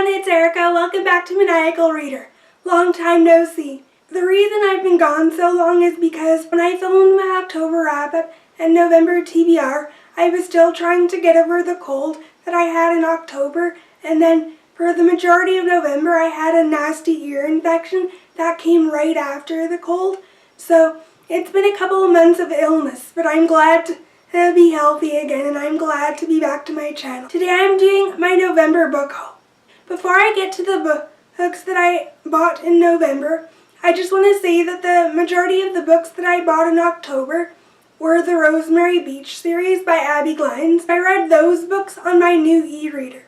everyone, it's Erica. Welcome back to Maniacal Reader. Long time no see. The reason I've been gone so long is because when I filmed my October wrap-up and November TBR, I was still trying to get over the cold that I had in October, and then for the majority of November I had a nasty ear infection that came right after the cold. So it's been a couple of months of illness, but I'm glad to be healthy again, and I'm glad to be back to my channel. Today I'm doing my November book haul. Before I get to the books that I bought in November, I just want to say that the majority of the books that I bought in October were the Rosemary Beach series by Abby Glines. I read those books on my new e-reader.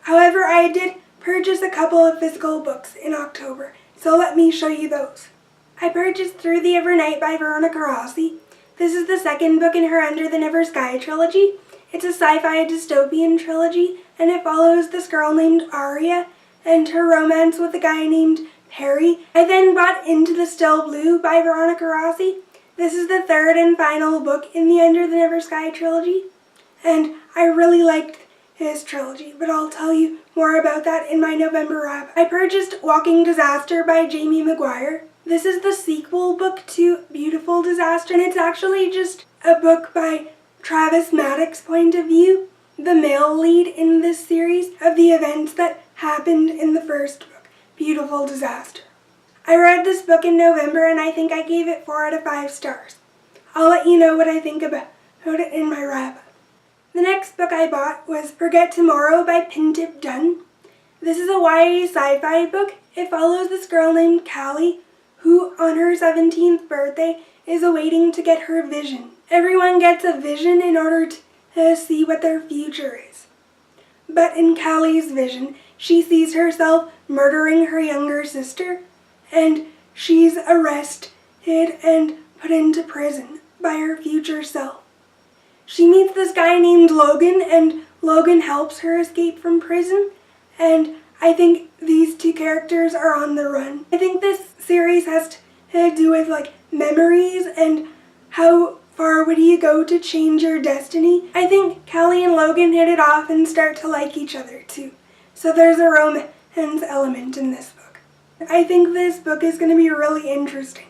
However, I did purchase a couple of physical books in October, so let me show you those. I purchased Through the Evernight by Veronica Rossi. This is the second book in her Under the Never Sky trilogy. It's a sci-fi dystopian trilogy, and it follows this girl named Aria and her romance with a guy named Harry. I then bought Into the Still Blue by Veronica Rossi. This is the third and final book in the Under the Never Sky trilogy, and I really liked his trilogy, but I'll tell you more about that in my November wrap. I purchased Walking Disaster by Jamie Maguire. This is the sequel book to Beautiful Disaster, and it's actually just a book by Travis Maddox's point of view, the male lead in this series, of the events that happened in the first book, Beautiful Disaster. I read this book in November, and I think I gave it 4 out of 5 stars. I'll let you know what I think about it in my wrap-up. The next book I bought was Forget Tomorrow by Pintip Dunn. This is a YA sci-fi book. It follows this girl named Callie, who on her 17th birthday is awaiting to get her vision. Everyone gets a vision in order to see what their future is. But in Callie's vision, she sees herself murdering her younger sister, and she's arrested and put into prison by her future self. She meets this guy named Logan, and Logan helps her escape from prison, and I think these two characters are on the run. I think this series has to do with memories and how far would you go to change your destiny. I think Callie and Logan hit it off and start to like each other too. So there's a romance element in this book. I think this book is going to be really interesting.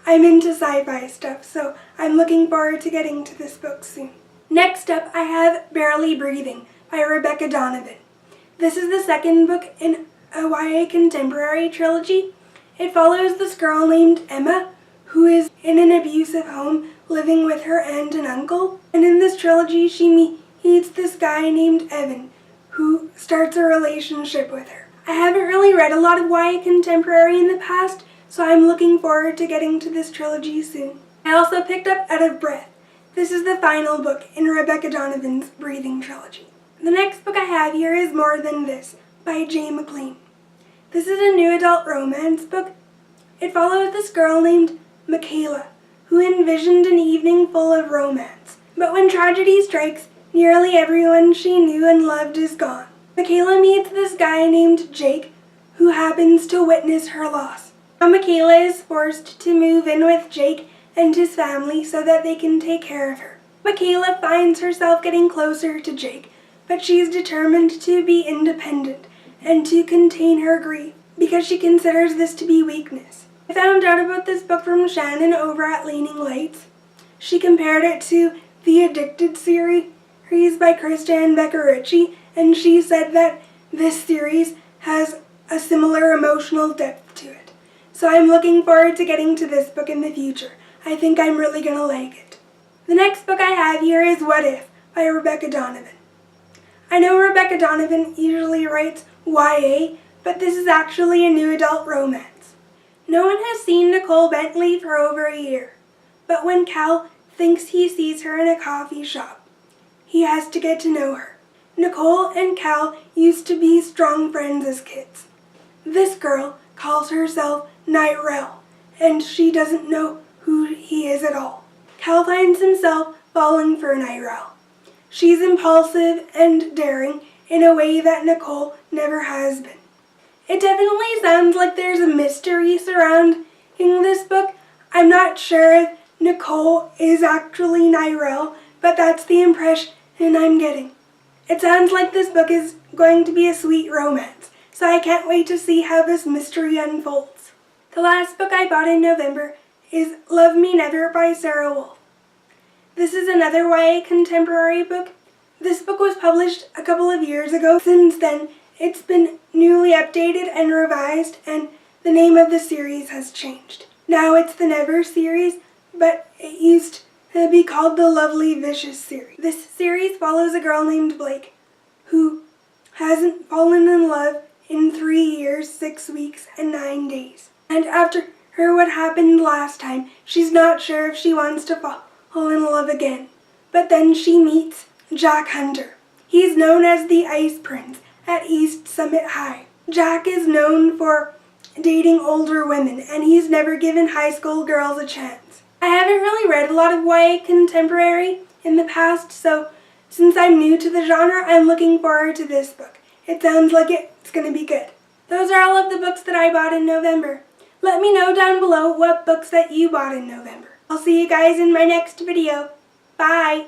I'm into sci-fi stuff, so I'm looking forward to getting to this book soon. Next up, I have Barely Breathing by Rebecca Donovan. This is the second book in a YA contemporary trilogy. It follows this girl named Emma, who is in an abusive home living with her aunt and uncle. And in this trilogy, she meets this guy named Evan, who starts a relationship with her. I haven't really read a lot of YA contemporary in the past, so I'm looking forward to getting to this trilogy soon. I also picked up Out of Breath. This is the final book in Rebecca Donovan's Breathing trilogy. The next book I have here is More Than This by Jay McLean. This is a new adult romance book. It follows this girl named Michaela, who envisioned an evening full of romance. But when tragedy strikes, nearly everyone she knew and loved is gone. Michaela meets this guy named Jake, who happens to witness her loss. Now Michaela is forced to move in with Jake and his family so that they can take care of her. Michaela finds herself getting closer to Jake, but she's determined to be independent and to contain her grief because she considers this to be weakness. I found out about this book from Shannon over at Leaning Lights. She compared it to the Addicted series by Krista and Becca Ritchie, and she said that this series has a similar emotional depth to it. So I'm looking forward to getting to this book in the future. I think I'm really gonna like it. The next book I have here is What If by Rebecca Donovan. I know Rebecca Donovan usually writes YA, but this is actually a new adult romance. No one has seen Nicole Bentley for over a year, but when Cal thinks he sees her in a coffee shop, he has to get to know her. Nicole and Cal used to be strong friends as kids. This girl calls herself Nyrell, and she doesn't know who he is at all. Cal finds himself falling for Nyrell. She's impulsive and daring in a way that Nicole never has been. It definitely sounds like there's a mystery surrounding this book. I'm not sure if Nicole is actually Nyrell, but that's the impression I'm getting. It sounds like this book is going to be a sweet romance, so I can't wait to see how this mystery unfolds. The last book I bought in November is Love Me Never by Sarah Wolf. This is another YA contemporary book. This book was published a couple of years ago. Since then, it's been newly updated and revised, and the name of the series has changed. Now it's the Never series, but it used to be called the Lovely Vicious series. This series follows a girl named Blake who hasn't fallen in love in 3 years, 6 weeks, and 9 days. And after what happened last time, she's not sure if she wants to fall in love again. But then she meets Jack Hunter. He's known as the Ice Prince at East Summit High. Jack is known for dating older women, and he's never given high school girls a chance. I haven't really read a lot of YA contemporary in the past, so since I'm new to the genre, I'm looking forward to this book. It sounds like it's going to be good. Those are all of the books that I bought in November. Let me know down below what books that you bought in November. I'll see you guys in my next video. Bye!